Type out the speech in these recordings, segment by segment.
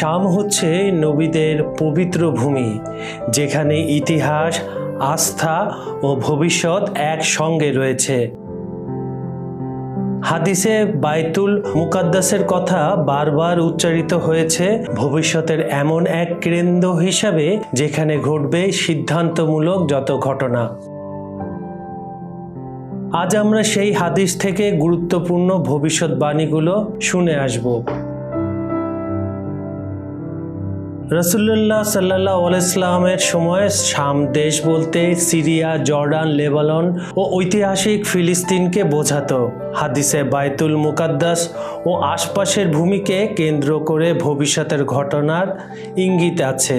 শাম হচ্ছে নবীদের পবিত্র ভূমি, যেখানে ইতিহাস, আস্থা ও ভবিষ্যৎ একসঙ্গে রয়েছে। হাদিসে বাইতুল মুকাদ্দাসের কথা বারবার উচ্চারিত হয়েছে ভবিষ্যতের এমন এক কেন্দ্র হিসাবে যেখানে ঘটবে সিদ্ধান্তমূলক যত ঘটনা। আজ আমরা সেই হাদিস থেকে গুরুত্বপূর্ণ ভবিষ্যৎবাণীগুলো শুনে আসব। রাসূলুল্লাহ সাল্লাল্লাহু আলাইহি ওয়াসাল্লামের সময় শাম দেশ বলতে সিরিয়া, জর্ডান, লেবানন ও ঐতিহাসিক ফিলিস্তিনকে বোঝাতো। হাদিসে বাইতুল মুকাদ্দাস ও আশপাশের ভূমিকে কেন্দ্র করে ভবিষ্যতের ঘটনার ইঙ্গিত আছে।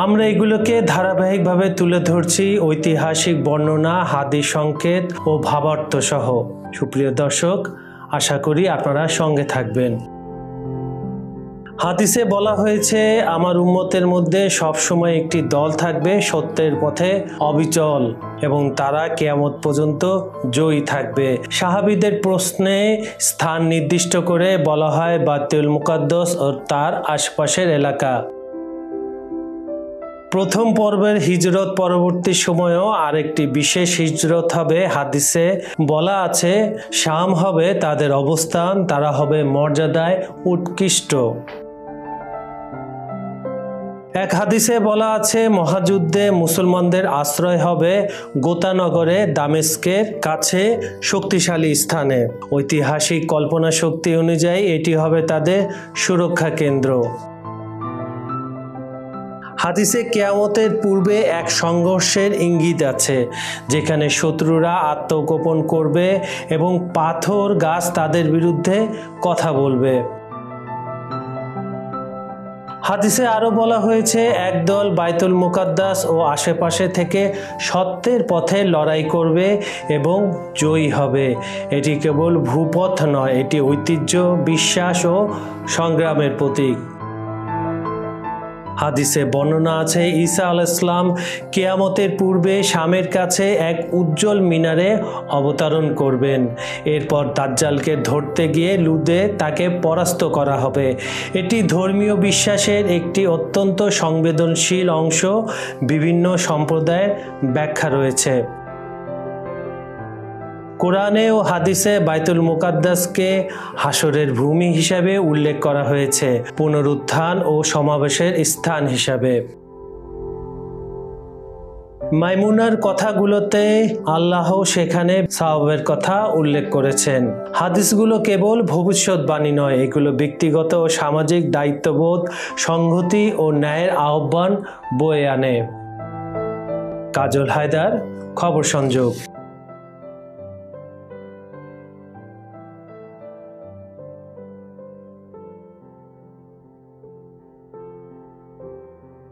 আমরা এগুলোকে ধারাবাহিকভাবে তুলে ধরছি ঐতিহাসিক বর্ণনা, হাদিস সংকেত ও ভাবার্থ সহ। সুপ্রিয় দর্শক, আশা করি আপনারা সঙ্গে থাকবেন। হাদিসে বলা হয়েছে, আমার উম্মতের মধ্যে সবসময় একটি দল থাকবে সত্যের পথে অবিচল এবং তারা কিয়ামত পর্যন্ত জয়ী থাকবে। সাহাবীদের প্রশ্নে স্থান নির্দিষ্ট করে বলা হয় বাইতুল মুকাদ্দাস ও তার আশপাশের এলাকা। প্রথম পর্বের হিজরত পরবর্তী সময়েও আরেকটি বিশেষ হিজরত হবে। হাদিসে বলা আছে, শাম হবে তাদের অবস্থান, তারা হবে মর্যাদায় উৎকৃষ্ট। এক হাদিসে বলা আছে, মহাযুদ্ধে মুসলমানদের আশ্রয় হবে গোতানগরে, দামেস্কের কাছে শক্তিশালী স্থানে। ঐতিহাসিক কল্পনা শক্তি অনুযায়ী এটি হবে তাদের সুরক্ষা কেন্দ্র। হাদিসে কিয়ামতের পূর্বে এক সংঘর্ষের ইঙ্গিত আছে, যেখানে শত্রুরা আত্মগোপন করবে এবং পাথর গাছ তাদের বিরুদ্ধে কথা বলবে। হাদিসে আরো বলা হয়েছে, একদল বাইতুল মুকাদ্দাস ও আশেপাশে থেকে সত্যের পথে লড়াই করবে এবং জয়ী হবে। এটি কেবল ভূপথ নয়, এটি ঐতিহ্য, বিশ্বাস ও সংগ্রামের প্রতীক। হাদিসে বর্ণনা আছে, ঈসা আলাইহিস সালাম কিয়ামতের পূর্বে শামের কাছে এক উজ্জ্বল মিনারে অবতরণ করবেন। এরপর দাজ্জালকে ধরতে গিয়ে লুদে তাকে পরাস্ত করা হবে। এটি ধর্মীয় বিশ্বাসের একটি অত্যন্ত সংবেদনশীল অংশ। বিভিন্ন সম্প্রদায়ের ব্যাখ্যা রয়েছে। কোরআনে ও হাদিসে বাইতুল মুকাদ্দাসকে হাসরের ভূমি হিসাবে উল্লেখ করা হয়েছে, পুনরুত্থান ও সমাবেশের স্থান হিসাবে। মাইমুনার কথাগুলোতে আল্লাহ সেখানে সওয়াবের কথা উল্লেখ করেছেন। হাদিসগুলো কেবল ভবিষ্যৎবাণী নয়, এগুলো ব্যক্তিগত ও সামাজিক দায়িত্ববোধ, সংহতি ও ন্যায়ের আহ্বান বয়ে আনে। কাজল হায়দার, খবর সংযোগ।